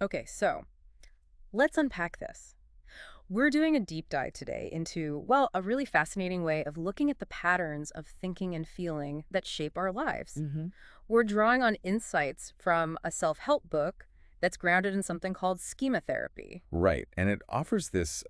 Okay, so let's unpack this. We're doing a deep dive today into, well, a really fascinating way of looking at the patterns of thinking and feeling that shape our lives. Hmm. We're drawing on insights from a self-help book that's grounded in something called Schema Therapy. Right. And it offers this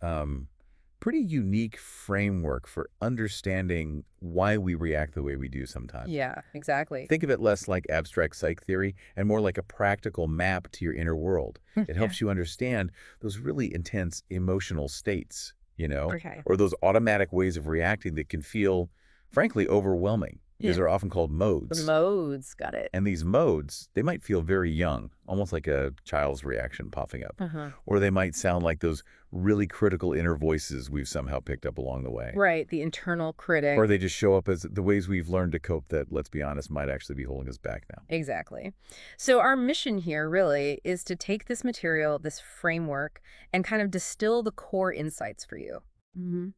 pretty unique framework for understanding why we react the way we do sometimes. Yeah, exactly. Think of it less like abstract psych theory and more like a practical map to your inner world. It Yeah. helps you understand those really intense emotional states, Okay. or those automatic ways of reacting that can feel, frankly, overwhelming. These Yeah. are often called The modes. modes, got it. And these modes, they might feel very young, almost like a child's reaction popping up. Uh-huh. Or they might sound like those really critical inner voices we've somehow picked up along the way. Right, the internal critic. Or they just show up as the ways we've learned to cope that, let's be honest, might actually be holding us back now. Exactly. So our mission here really is to take this material, this framework, and kind of distill the core insights for you.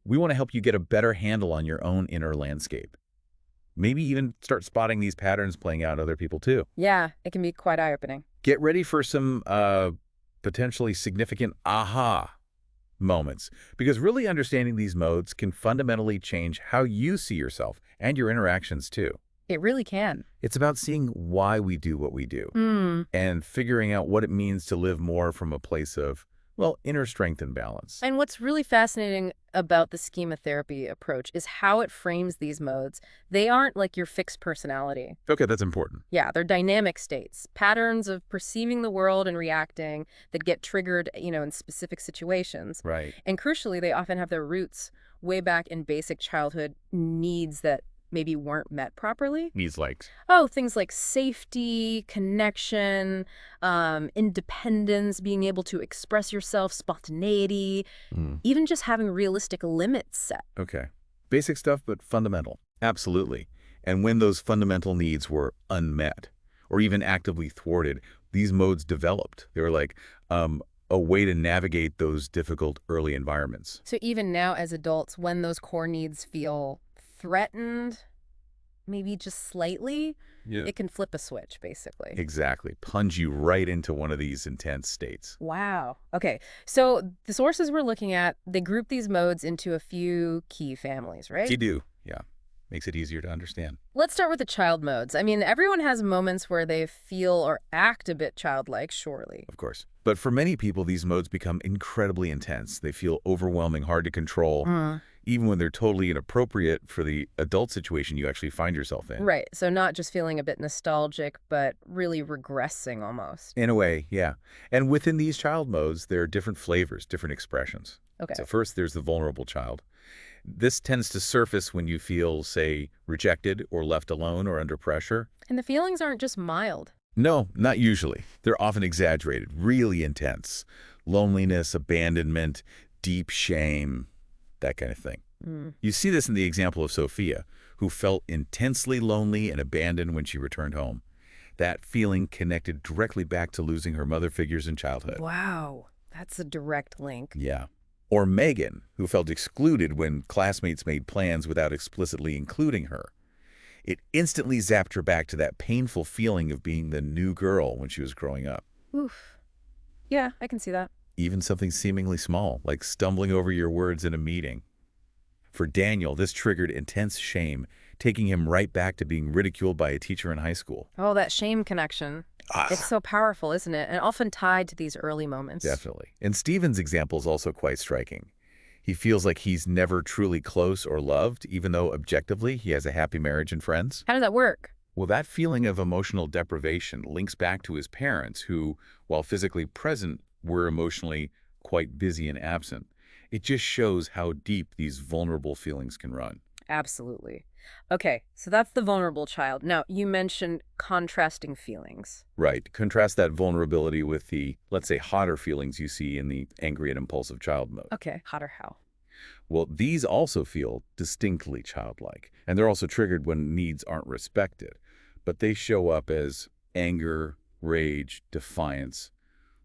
We want to help you get a better handle on your own inner landscape. Maybe even start spotting these patterns playing out in other people too. Yeah, it can be quite eye-opening. Get ready for some potentially significant aha moments, because really understanding these modes can fundamentally change how you see yourself and your interactions too. It really can. It's about seeing why we do what we do Mm. and figuring out what it means to live more from a place of, well, inner strength and balance. And what's really fascinating about the schema therapy approach is how it frames these modes. They aren't like your fixed personality. Okay, that's important. Yeah, they're dynamic states, patterns of perceiving the world and reacting that get triggered, in specific situations. Right. And crucially, they often have their roots way back in basic childhood needs that maybe weren't met properly. Needs like. Oh, things like safety, connection, independence, being able to express yourself, spontaneity, even just having realistic limits set. Okay. Basic stuff, but fundamental. Absolutely. And when those fundamental needs were unmet or even actively thwarted, these modes developed. They were like a way to navigate those difficult early environments. So even now as adults, when those core needs feel threatened, maybe just slightly, Yeah. it can flip a switch, basically. Exactly. Plunge you right into one of these intense states. Wow. Okay. So the sources we're looking at, they group these modes into a few key families, right? You do. Yeah. Makes it easier to understand. Let's start with the child modes. I mean, everyone has moments where they feel or act a bit childlike, surely. Of course. But for many people, these modes become incredibly intense. They feel overwhelming, hard to control, even when they're totally inappropriate for the adult situation you actually find yourself in. Right. So not just feeling a bit nostalgic, but really regressing almost. In a way, yeah. And within these child modes, there are different flavors, different expressions. Okay. So first, there's the vulnerable child. This tends to surface when you feel, say, rejected or left alone or under pressure. And the feelings aren't just mild. No, not usually. They're often exaggerated, really intense. Loneliness, abandonment, deep shame, that kind of thing. You see this in the example of Sophia, who felt intensely lonely and abandoned when she returned home. That feeling connected directly back to losing her mother figures in childhood. Wow. That's a direct link. Yeah. Or Megan, who felt excluded when classmates made plans without explicitly including her. It instantly zapped her back to that painful feeling of being the new girl when she was growing up. Oof. Yeah, I can see that. Even something seemingly small, like stumbling over your words in a meeting. For Daniel, this triggered intense shame, taking him right back to being ridiculed by a teacher in high school. Oh, that shame connection. It's so powerful, isn't it? And often tied to these early moments. Definitely. And Stephen's example is also quite striking. He feels like he's never truly close or loved, even though objectively he has a happy marriage and friends. How does that work? Well, that feeling of emotional deprivation links back to his parents who, while physically present, were emotionally quite busy and absent. It just shows how deep these vulnerable feelings can run. Absolutely. Okay, so that's the vulnerable child. Now, you mentioned contrasting feelings. Right. Contrast that vulnerability with the, let's say, hotter feelings you see in the angry and impulsive child mode. Okay, hotter how? Well, these also feel distinctly childlike, and they're also triggered when needs aren't respected. But they show up as anger, rage, defiance,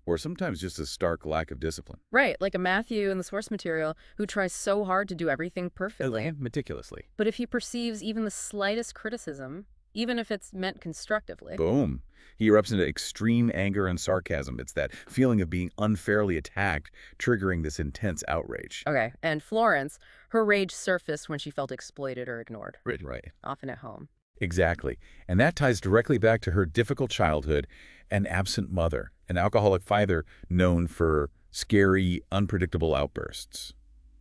or sometimes just a stark lack of discipline. Right, like a Matthew in the source material who tries so hard to do everything perfectly. Meticulously. But if he perceives even the slightest criticism, even if it's meant constructively. Boom. He erupts into extreme anger and sarcasm. It's that feeling of being unfairly attacked, triggering this intense outrage. Okay, and Florence, her rage surfaced when she felt exploited or ignored, Right. often at home. Exactly. And that ties directly back to her difficult childhood and absent mother, an alcoholic father known for scary, unpredictable outbursts.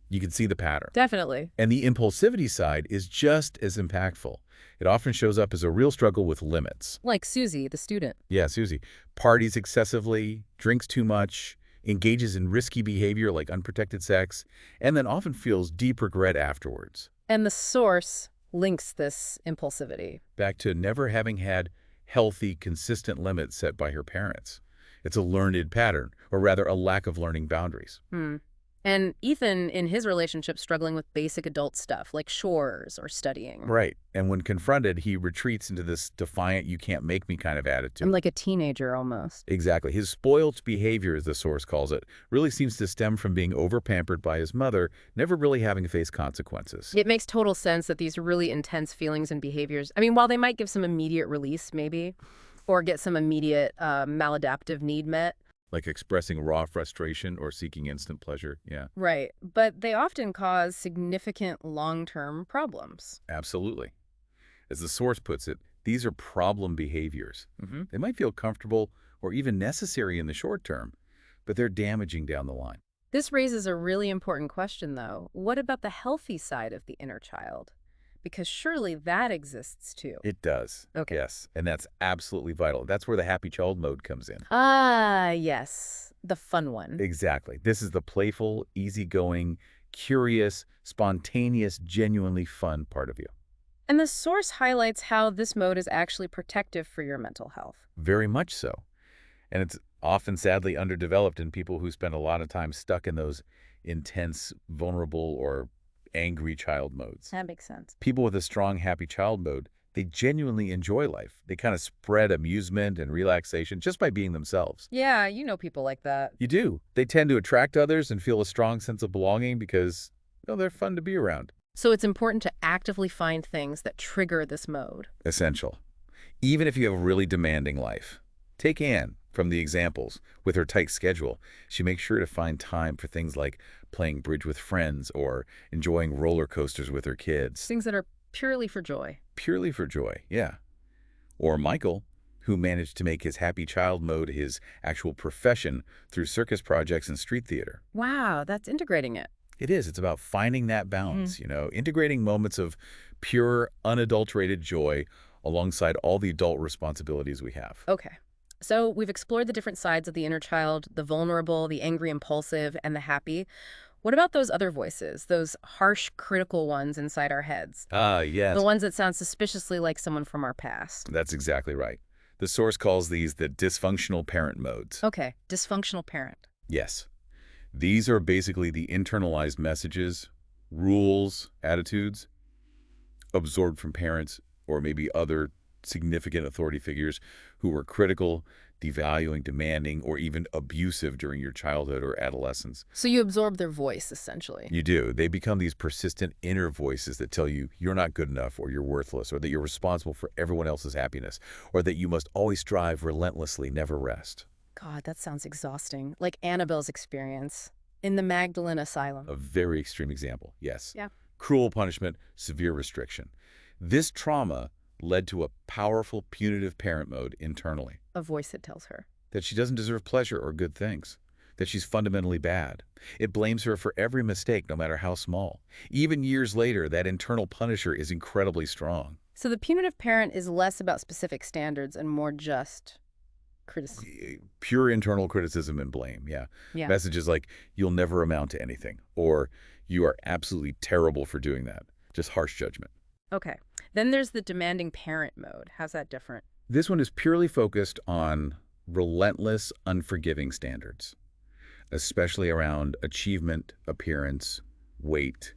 You can see the pattern. Definitely. And the impulsivity side is just as impactful. It often shows up as a real struggle with limits. Like Susie, the student. Yeah, Susie. Parties excessively, drinks too much, engages in risky behavior like unprotected sex, and then often feels deep regret afterwards. And the source links this impulsivity. Back to never having had healthy, consistent limits set by her parents. It's a learned pattern, or rather a lack of learning boundaries. Hmm. And Ethan, in his relationship, struggling with basic adult stuff like chores or studying. Right. And when confronted, he retreats into this defiant, you can't make me kind of attitude. I'm like a teenager almost. Exactly. His spoiled behavior, as the source calls it, really seems to stem from being over-pampered by his mother, never really having faced consequences. It makes total sense that these really intense feelings and behaviors, I mean, while they might give some immediate release, maybe, or get some immediate maladaptive need met. Like expressing raw frustration or seeking instant pleasure. Yeah, Right. But they often cause significant long-term problems. absolutely. As the source puts it, these are problem behaviors. They might feel comfortable or even necessary in the short term, but they're damaging down the line. This raises a really important question, though. What about the healthy side of the inner child? Because surely that exists too. It does. Okay. Yes, and that's absolutely vital. That's where the happy child mode comes in. Ah, yes. The fun one. Exactly. This is the playful, easygoing, curious, spontaneous, genuinely fun part of you. And the source highlights how this mode is actually protective for your mental health. Very much so. And it's often sadly underdeveloped in people who spend a lot of time stuck in those intense, vulnerable, or angry child modes. That makes sense. People with a strong happy child mode, they genuinely enjoy life. They kind of spread amusement and relaxation just by being themselves. Yeah, you know people like that. You do. They tend to attract others and feel a strong sense of belonging because, they're fun to be around. So it's important to actively find things that trigger this mode. Essential. Even if you have a really demanding life. Take Anne from the examples. With her tight schedule, she makes sure to find time for things like playing bridge with friends or enjoying roller coasters with her kids. Things that are purely for joy. Purely for joy, yeah. Or Michael, who managed to make his happy child mode his actual profession through circus projects and street theater. Wow, that's integrating it. It is. It's about finding that balance, integrating moments of pure, unadulterated joy alongside all the adult responsibilities we have. Okay. So we've explored the different sides of the inner child, the vulnerable, the angry, impulsive, and the happy. What about those other voices, those harsh, critical ones inside our heads? Ah, yes. The ones that sound suspiciously like someone from our past. That's exactly right. The source calls these the dysfunctional parent modes. Okay, dysfunctional parent. Yes. These are basically the internalized messages, rules, attitudes absorbed from parents or maybe other significant authority figures who were critical, devaluing, demanding, or even abusive during your childhood or adolescence. So you absorb their voice, essentially. You do. They become these persistent inner voices that tell you you're not good enough or you're worthless or that you're responsible for everyone else's happiness or that you must always strive relentlessly, never rest. God, that sounds exhausting. Like Annabelle's experience in the Magdalene Asylum. A very extreme example, yes. Yeah. Cruel punishment, severe restriction. This trauma led to a powerful punitive parent mode internally. A voice that tells her. That she doesn't deserve pleasure or good things. That she's fundamentally bad. It blames her for every mistake, no matter how small. Even years later, that internal punisher is incredibly strong. So the punitive parent is less about specific standards and more just criticism. Pure internal criticism and blame, yeah. Yeah. Messages like, you'll never amount to anything, or you are absolutely terrible for doing that. Just harsh judgment. Okay. Then there's the demanding parent mode. How's that different? This one is purely focused on relentless, unforgiving standards, especially around achievement, appearance, weight,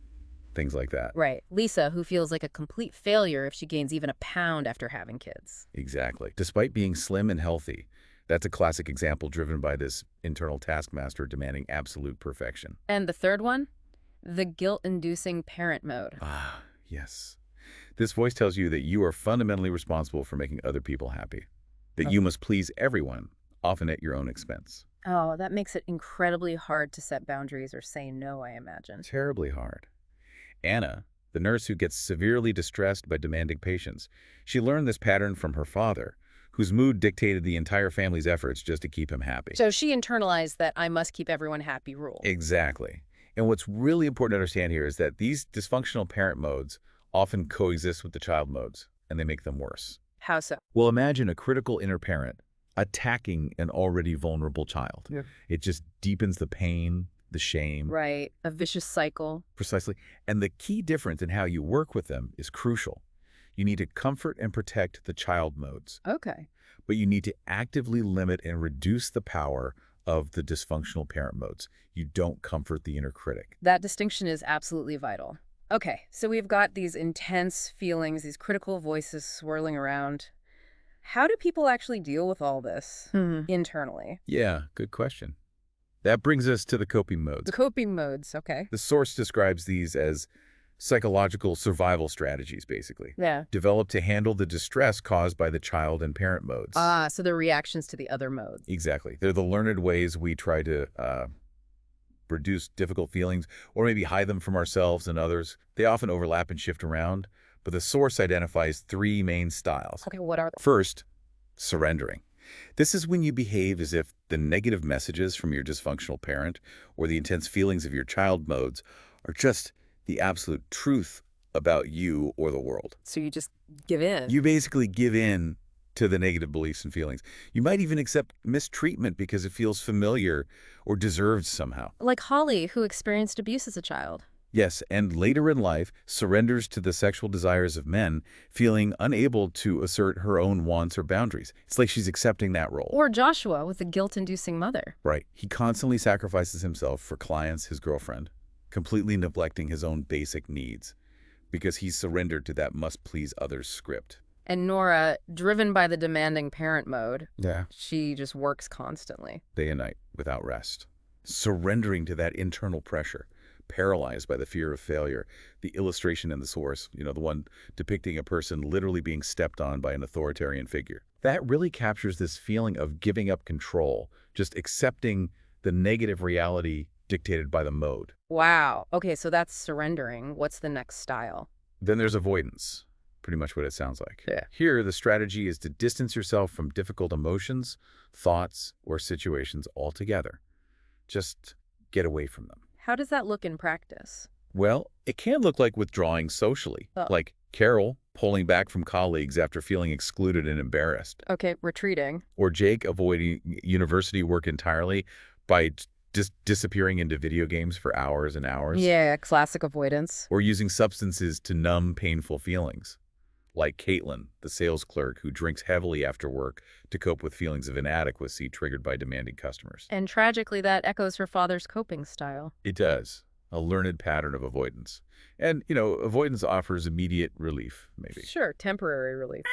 things like that. Right. Lisa, who feels like a complete failure if she gains even a pound after having kids. Exactly. Despite being slim and healthy, that's a classic example driven by this internal taskmaster demanding absolute perfection. And the third one? The guilt-inducing parent mode. Ah, yes. This voice tells you that you are fundamentally responsible for making other people happy, that you must please everyone, often at your own expense. Oh, that makes it incredibly hard to set boundaries or say no, I imagine. Terribly hard. Anna, the nurse who gets severely distressed by demanding patients, she learned this pattern from her father, whose mood dictated the entire family's efforts just to keep him happy. So she internalized that I must keep everyone happy rule. Exactly. And what's really important to understand here is that these dysfunctional parent modes often coexist with the child modes, and they make them worse. How so? Well, imagine a critical inner parent attacking an already vulnerable child. Yeah. It just deepens the pain, the shame. Right. A vicious cycle. Precisely. And the key difference in how you work with them is crucial. You need to comfort and protect the child modes, Okay. but you need to actively limit and reduce the power of the dysfunctional parent modes. You don't comfort the inner critic. That distinction is absolutely vital. Okay, so we've got these intense feelings, these critical voices swirling around. How do people actually deal with all this internally? Yeah, good question. That brings us to the coping modes. The coping modes, okay. The source describes these as psychological survival strategies, basically, Yeah. developed to handle the distress caused by the child and parent modes. Ah, so they're reactions to the other modes. Exactly. They're the learned ways we try to reduce difficult feelings or maybe hide them from ourselves and others. They often overlap and shift around, but the source identifies three main styles. Okay, what are they? First, surrendering. This is when you behave as if the negative messages from your dysfunctional parent or the intense feelings of your child modes are just the absolute truth about you or the world. So you just give in. You basically give in to the negative beliefs and feelings. You might even accept mistreatment because it feels familiar or deserved somehow. Like Holly, who experienced abuse as a child. Yes, and later in life, surrenders to the sexual desires of men, feeling unable to assert her own wants or boundaries. It's like she's accepting that role. Or Joshua with the guilt-inducing mother. Right. He constantly sacrifices himself for clients, his girlfriend, completely neglecting his own basic needs because he's surrendered to that must-please others script. And Nora, driven by the demanding parent mode, Yeah. she just works constantly. Day and night, without rest. Surrendering to that internal pressure, paralyzed by the fear of failure. The illustration in the source, the one depicting a person literally being stepped on by an authoritarian figure. That really captures this feeling of giving up control, just accepting the negative reality dictated by the mode. Wow. Okay, so that's surrendering. What's the next style? Then there's avoidance. Pretty much what it sounds like. Yeah. Here, the strategy is to distance yourself from difficult emotions, thoughts, or situations altogether. Just get away from them. How does that look in practice? Well, it can look like withdrawing socially, Oh. like Carol pulling back from colleagues after feeling excluded and embarrassed, Okay, retreating. or Jake avoiding university work entirely by disappearing into video games for hours and hours, Yeah, classic avoidance. or using substances to numb painful feelings, like Caitlin, the sales clerk who drinks heavily after work to cope with feelings of inadequacy triggered by demanding customers. And tragically, that echoes her father's coping style. It does. A learned pattern of avoidance. And, avoidance offers immediate relief, maybe. Sure, temporary relief.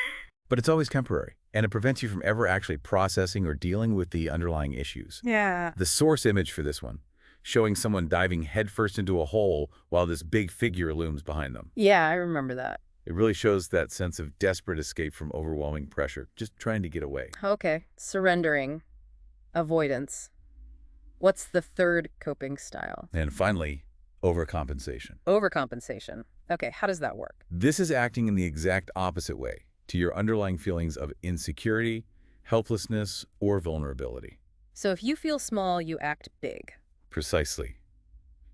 But it's always temporary, and it prevents you from ever actually processing or dealing with the underlying issues. Yeah. The source image for this one, showing someone diving headfirst into a hole while this big figure looms behind them. Yeah, I remember that. It really shows that sense of desperate escape from overwhelming pressure, just trying to get away. Okay, surrendering, avoidance. What's the third coping style? And finally, overcompensation. Overcompensation. Okay, how does that work? This is acting in the exact opposite way to your underlying feelings of insecurity, helplessness, or vulnerability. So if you feel small, you act big. Precisely.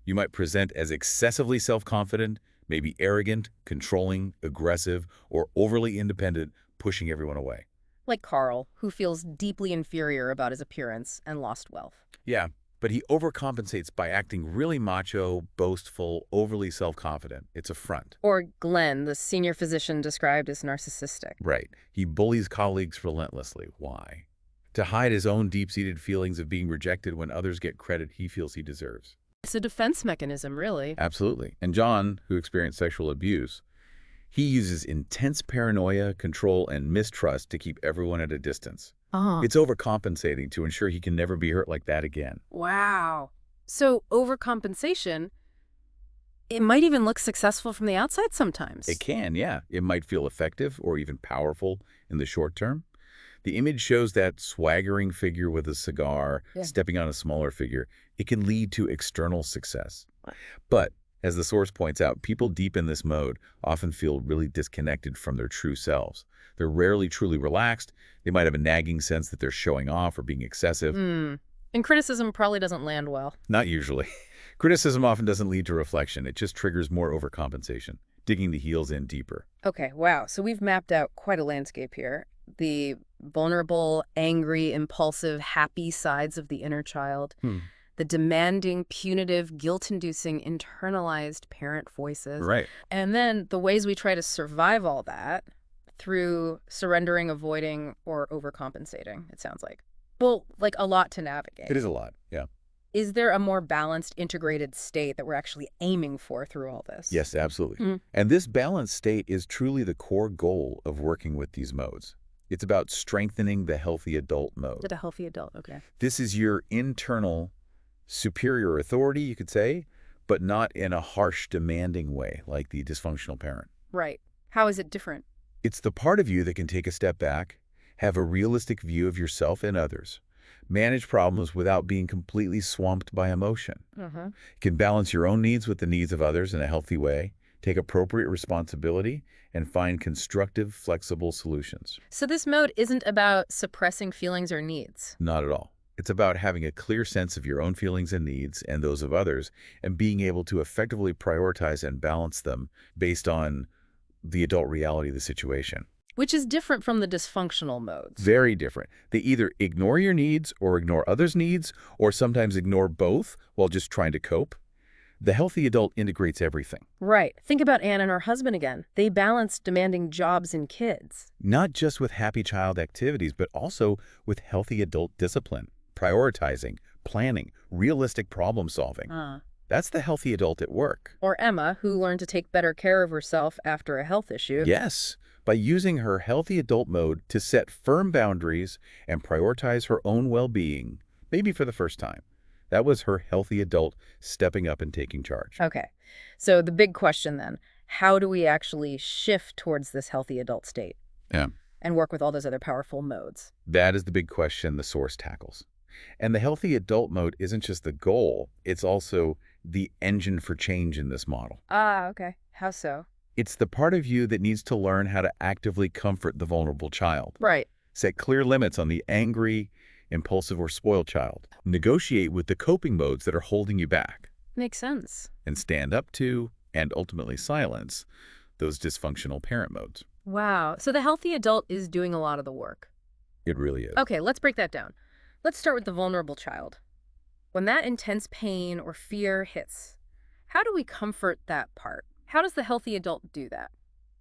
You might present as excessively self-confident, maybe arrogant, controlling, aggressive, or overly independent, pushing everyone away. Like Carl, who feels deeply inferior about his appearance and lost wealth. Yeah, but he overcompensates by acting really macho, boastful, overly self-confident. It's a front. Or Glenn, the senior physician described as narcissistic. Right. He bullies colleagues relentlessly. Why? To hide his own deep-seated feelings of being rejected when others get credit he feels he deserves. It's a defense mechanism, really. Absolutely. And John, who experienced sexual abuse, he uses intense paranoia, control, and mistrust to keep everyone at a distance. It's overcompensating to ensure he can never be hurt like that again. Wow. So overcompensation It might even look successful from the outside It sometimes. can, yeah. It might feel effective or even powerful in the short term. The image shows that swaggering figure with a cigar, Yeah. stepping on a smaller figure. It can lead to external success. But, as the source points out, people deep in this mode often feel really disconnected from their true selves. They're rarely truly relaxed. They might have a nagging sense that they're showing off or being excessive. Hmm. And criticism probably doesn't land well. Not usually. Criticism often doesn't lead to reflection. It just triggers more overcompensation, digging the heels in deeper. Okay, wow. So we've mapped out quite a landscape here. The vulnerable, angry, impulsive, happy sides of the inner child, Hmm. the demanding, punitive, guilt-inducing, internalized parent voices, Right. and then the ways we try to survive all that through surrendering, avoiding, or overcompensating, it sounds like. Well, like a lot to navigate. It is a lot, yeah. Is there a more balanced, integrated state that we're actually aiming for through all this? Yes, absolutely. Mm. And this balanced state is truly the core goal of working with these modes. It's about strengthening the healthy adult mode. Did a healthy adult, okay. This is your internal superior authority, you could say, but not in a harsh, demanding way like the dysfunctional parent. Right. How is it different? It's the part of you that can take a step back, have a realistic view of yourself and others, manage problems without being completely swamped by emotion. Uh-huh. Can balance your own needs with the needs of others in a healthy way, take appropriate responsibility, and find constructive, flexible solutions. So this mode isn't about suppressing feelings or needs. Not at all. It's about having a clear sense of your own feelings and needs and those of others, and being able to effectively prioritize and balance them based on the adult reality of the situation. Which is different from the dysfunctional modes. Very different. They either ignore your needs or ignore others' needs, or sometimes ignore both while just trying to cope. The healthy adult integrates everything. Right. Think about Anne and her husband again. They balance demanding jobs and kids. Not just with happy child activities, but also with healthy adult discipline, prioritizing, planning, realistic problem solving. That's the healthy adult at work. Or Emma, who learned to take better care of herself after a health issue. Yes, by using her healthy adult mode to set firm boundaries and prioritize her own well-being, maybe for the first time. That was her healthy adult stepping up and taking charge. Okay. So the big question then, how do we actually shift towards this healthy adult state? Yeah. And work with all those other powerful modes? That is the big question the source tackles. And the healthy adult mode isn't just the goal, it's also the engine for change in this model. Ah, okay. How so? It's the part of you that needs to learn how to actively comfort the vulnerable child. Right. Set clear limits on the angry, impulsive, or spoiled child. Negotiate with the coping modes that are holding you back. Makes sense. And stand up to, and ultimately silence, those dysfunctional parent modes. Wow. So the healthy adult is doing a lot of the work. It really is. Okay, let's break that down. Let's start with the vulnerable child. When that intense pain or fear hits, how do we comfort that part? How does the healthy adult do that?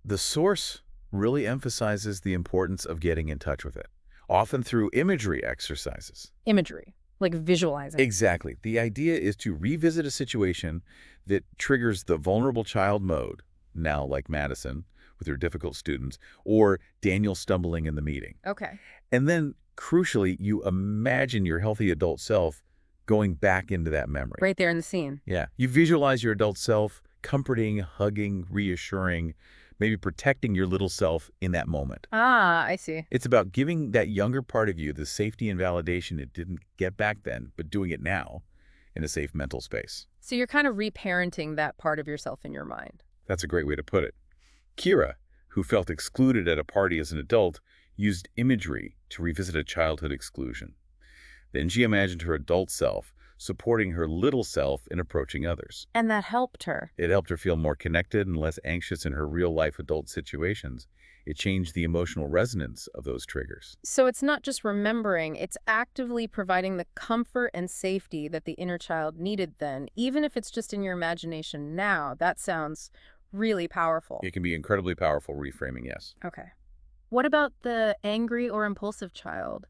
The source really emphasizes the importance of getting in touch with it, often through imagery exercises. Imagery, like visualizing. Exactly. The idea is to revisit a situation that triggers the vulnerable child mode, now like Madison with her difficult students, or Daniel stumbling in the meeting. Okay. And then, crucially, you imagine your healthy adult self going back into that memory. Right there in the scene. Yeah. You visualize your adult self comforting, hugging, reassuring, maybe protecting your little self in that moment. Ah, I see. It's about giving that younger part of you the safety and validation it didn't get back then, but doing it now in a safe mental space. So you're kind of reparenting that part of yourself in your mind. That's a great way to put it. Kira, who felt excluded at a party as an adult, used imagery to revisit a childhood exclusion. Then she imagined her adult self supporting her little self in approaching others. And that helped her. It helped her feel more connected and less anxious in her real-life adult situations. It changed the emotional resonance of those triggers. So it's not just remembering, it's actively providing the comfort and safety that the inner child needed then, even if it's just in your imagination now. That sounds really powerful. It can be incredibly powerful reframing, yes. Okay. What about the angry or impulsive child?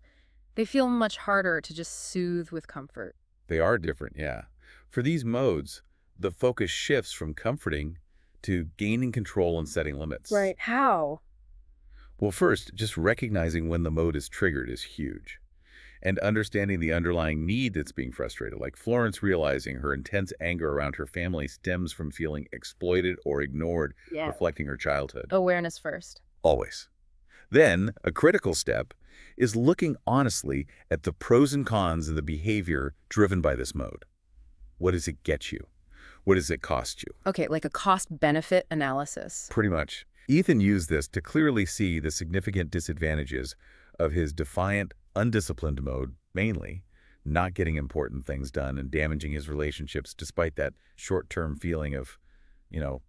They feel much harder to just soothe with comfort. They are different, yeah. For these modes, the focus shifts from comforting to gaining control and setting limits. Right. How? Well, first, just recognizing when the mode is triggered is huge. and understanding the underlying need that's being frustrated, like Florence realizing her intense anger around her family stems from feeling exploited or ignored, Yeah. reflecting her childhood. Awareness first. Always. Then, a critical step is looking honestly at the pros and cons of the behavior driven by this mode. What does it get you? What does it cost you? Okay, like a cost-benefit analysis. Pretty much. Ethan used this to clearly see the significant disadvantages of his defiant, undisciplined mode, mainly not getting important things done and damaging his relationships despite that short-term feeling of,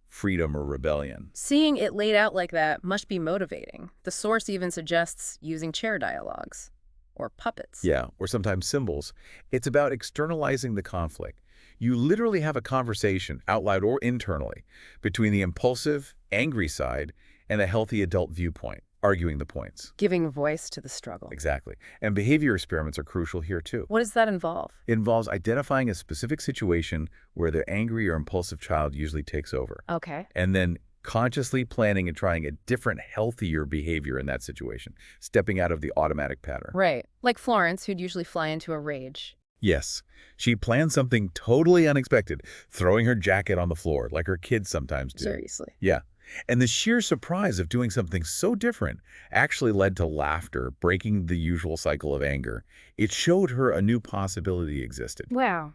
freedom or rebellion. Seeing it laid out like that must be motivating. The source even suggests using chair dialogues or puppets. Yeah, or sometimes symbols. It's about externalizing the conflict. You literally have a conversation, out loud or internally, between the impulsive, angry side and the healthy adult viewpoint, arguing the points. Giving voice to the struggle. Exactly. And behavior experiments are crucial here too. What does that involve? It involves identifying a specific situation where the angry or impulsive child usually takes over, Okay. and then consciously planning and trying a different, healthier behavior in that situation, stepping out of the automatic pattern. Right. Like Florence, who'd usually fly into a rage. Yes, she planned something totally unexpected, throwing her jacket on the floor like her kids sometimes do. Seriously. Yeah. And the sheer surprise of doing something so different actually led to laughter, breaking the usual cycle of anger. It showed her a new possibility existed. Wow.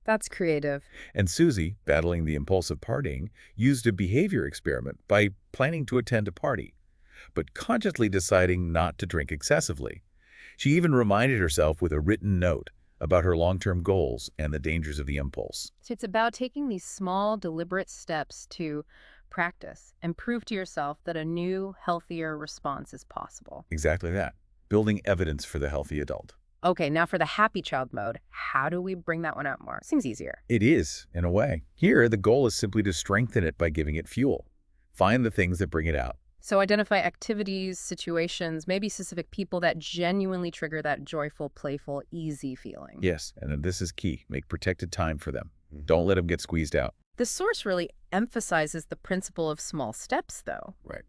That's creative. And Susie, battling the impulsive partying, used a behavior experiment by planning to attend a party, but consciously deciding not to drink excessively. She even reminded herself with a written note about her long-term goals and the dangers of the impulse. So it's about taking these small, deliberate steps to practice and prove to yourself that a new, healthier response is possible. Exactly that. Building evidence for the healthy adult. Okay, now for the happy child mode, how do we bring that one out more? Seems easier. It is, in a way. Here, the goal is simply to strengthen it by giving it fuel. Find the things that bring it out. So identify activities, situations, maybe specific people that genuinely trigger that joyful, playful, easy feeling. Yes, and then this is key. Make protected time for them. Don't let them get squeezed out. The source really emphasizes the principle of small steps, though, Right.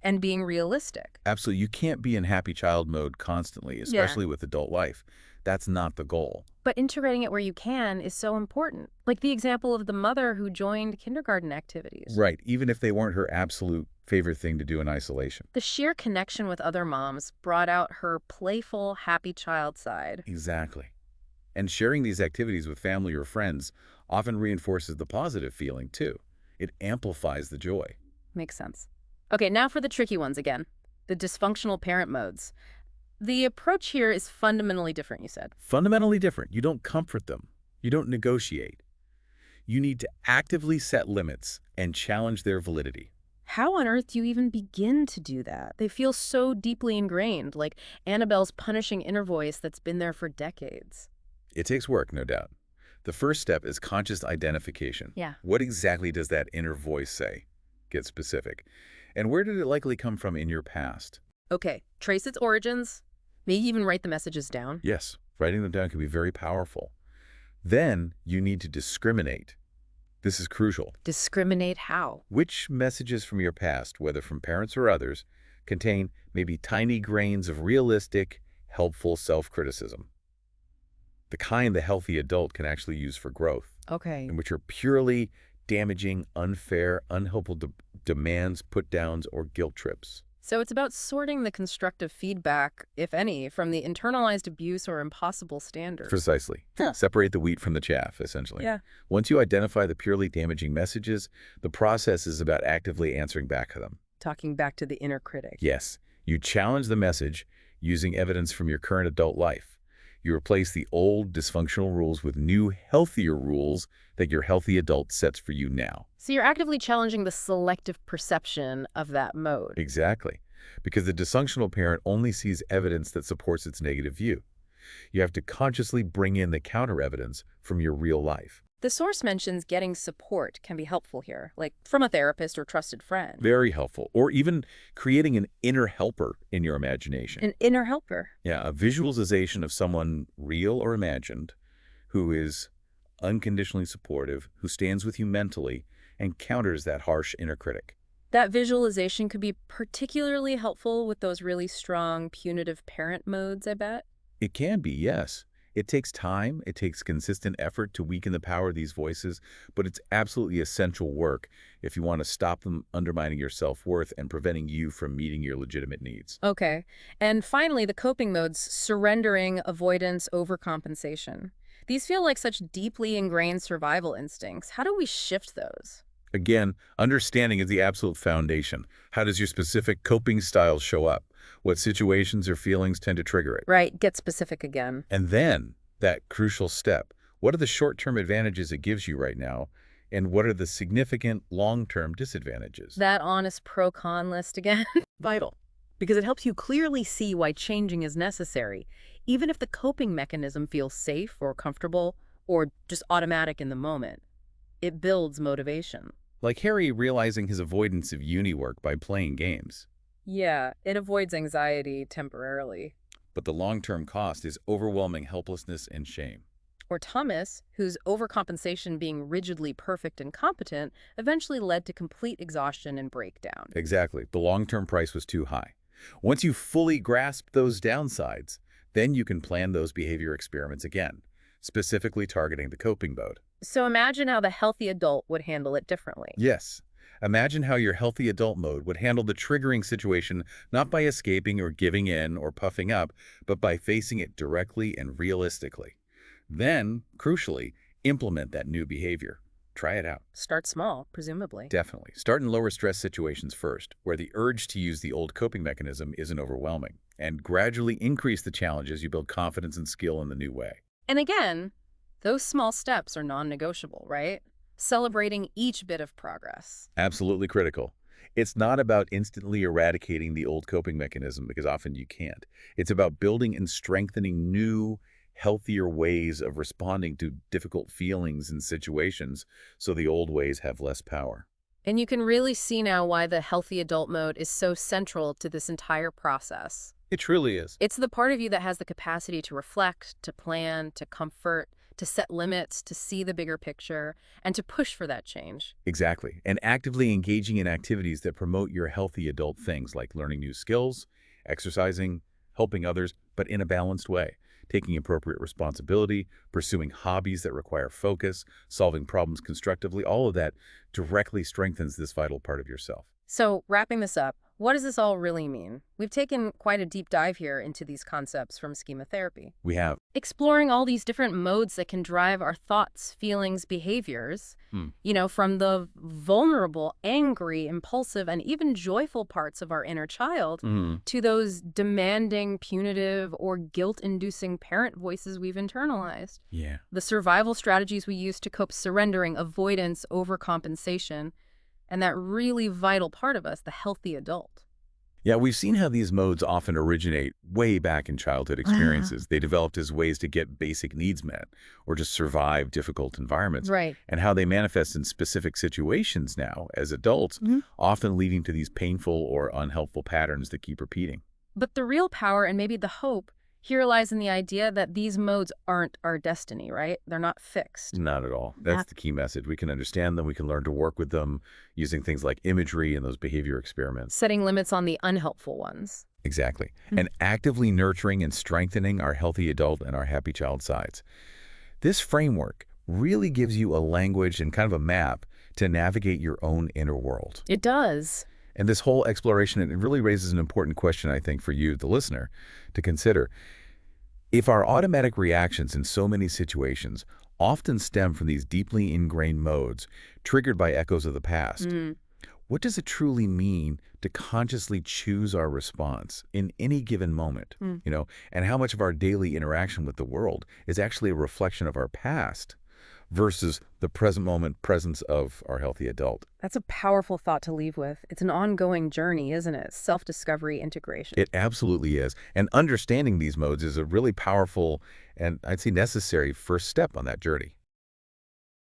and being realistic. Absolutely. You can't be in happy child mode constantly, especially with adult life. That's not the goal. But integrating it where you can is so important. Like the example of the mother who joined kindergarten activities. Right, even if they weren't her absolute favorite thing to do in isolation. The sheer connection with other moms brought out her playful, happy child side. Exactly. And sharing these activities with family or friends often reinforces the positive feeling, too. It amplifies the joy. Makes sense. Okay, now for the tricky ones again. The dysfunctional parent modes. The approach here is fundamentally different, you said. Fundamentally different. You don't comfort them. You don't negotiate. You need to actively set limits and challenge their validity. How on earth do you even begin to do that? They feel so deeply ingrained, like Annabelle's punishing inner voice that's been there for decades. It takes work, no doubt. The first step is conscious identification. Yeah. What exactly does that inner voice say? Get specific. And where did it likely come from in your past? Okay, trace its origins. Maybe even write the messages down. Yes, writing them down can be very powerful. Then you need to discriminate. This is crucial. Discriminate how? Which messages from your past, whether from parents or others, contain maybe tiny grains of realistic, helpful self-criticism? The kind the healthy adult can actually use for growth, Okay. and which are purely damaging, unfair, unhelpful demands, put-downs, or guilt trips. So it's about sorting the constructive feedback, if any, from the internalized abuse or impossible standards. Precisely. Huh. Separate the wheat from the chaff, essentially. Yeah. Once you identify the purely damaging messages, the process is about actively answering back to them. Talking back to the inner critic. Yes, you challenge the message using evidence from your current adult life. You replace the old dysfunctional rules with new, healthier rules that your healthy adult sets for you now. So you're actively challenging the selective perception of that mode. Exactly. Because the dysfunctional parent only sees evidence that supports its negative view. You have to consciously bring in the counter-evidence from your real life. The source mentions getting support can be helpful here, like from a therapist or trusted friend. Very helpful. Or even creating an inner helper in your imagination. An inner helper. Yeah, a visualization of someone real or imagined who is unconditionally supportive, who stands with you mentally, and counters that harsh inner critic. That visualization could be particularly helpful with those really strong punitive parent modes, I bet. It can be, yes. It takes time, it takes consistent effort to weaken the power of these voices, but it's absolutely essential work if you want to stop them undermining your self-worth and preventing you from meeting your legitimate needs. Okay. And finally, the coping modes, surrendering, avoidance, overcompensation. These feel like such deeply ingrained survival instincts. How do we shift those? Again, understanding is the absolute foundation. How does your specific coping style show up? What situations or feelings tend to trigger it? Right, get specific again. And then, that crucial step, what are the short-term advantages it gives you right now, and what are the significant long-term disadvantages? That honest pro-con list again. Vital, because it helps you clearly see why changing is necessary, even if the coping mechanism feels safe or comfortable or just automatic in the moment. It builds motivation. Like Harry realizing his avoidance of uni work by playing games. Yeah, it avoids anxiety temporarily. But the long-term cost is overwhelming helplessness and shame. Or Thomas, whose overcompensation being rigidly perfect and competent eventually led to complete exhaustion and breakdown. Exactly. The long-term price was too high. Once you fully grasp those downsides, then you can plan those behavior experiments again, specifically targeting the coping mode. So imagine how the healthy adult would handle it differently. Yes. Imagine how your healthy adult mode would handle the triggering situation not by escaping or giving in or puffing up, but by facing it directly and realistically. Then, crucially, implement that new behavior. Try it out. Start small, presumably. Definitely. Start in lower stress situations first, where the urge to use the old coping mechanism isn't overwhelming, and gradually increase the challenge as you build confidence and skill in the new way. And again, those small steps are non-negotiable, right? Celebrating each bit of progress. Absolutely critical. It's not about instantly eradicating the old coping mechanism, because often you can't. It's about building and strengthening new, healthier ways of responding to difficult feelings and situations so the old ways have less power. And you can really see now why the healthy adult mode is so central to this entire process. It truly is. It's the part of you that has the capacity to reflect, to plan, to comfort, to set limits, to see the bigger picture, and to push for that change. Exactly. And actively engaging in activities that promote your healthy adult things like learning new skills, exercising, helping others, but in a balanced way. Taking appropriate responsibility, pursuing hobbies that require focus, solving problems constructively, all of that directly strengthens this vital part of yourself. So, wrapping this up, what does this all really mean? We've taken quite a deep dive here into these concepts from Schema Therapy. We have. Exploring all these different modes that can drive our thoughts, feelings, behaviors, from the vulnerable, angry, impulsive, and even joyful parts of our inner child to those demanding, punitive, or guilt-inducing parent voices we've internalized. Yeah. The survival strategies we use to cope, surrendering, avoidance, overcompensation, and that really vital part of us, the healthy adult. Yeah, we've seen how these modes often originate way back in childhood experiences. They developed as ways to get basic needs met or just survive difficult environments. Right. And how they manifest in specific situations now as adults, often leading to these painful or unhelpful patterns that keep repeating. But the real power and maybe the hope here lies in the idea that these modes aren't our destiny, right? They're not fixed. Not at all. That's the key message. We can understand them. We can learn to work with them using things like imagery and those behavior experiments. Setting limits on the unhelpful ones. Exactly. And actively nurturing and strengthening our healthy adult and our happy child sides. This framework really gives you a language and kind of a map to navigate your own inner world. It does. And this whole exploration, it really raises an important question, I think, for you, the listener, to consider. If our automatic reactions in so many situations often stem from these deeply ingrained modes triggered by echoes of the past, what does it truly mean to consciously choose our response in any given moment? And how much of our daily interaction with the world is actually a reflection of our past versus the present moment presence of our healthy adult? That's a powerful thought to leave with. It's an ongoing journey, isn't it? Self-discovery, integration. It absolutely is. And understanding these modes is a really powerful and I'd say necessary first step on that journey.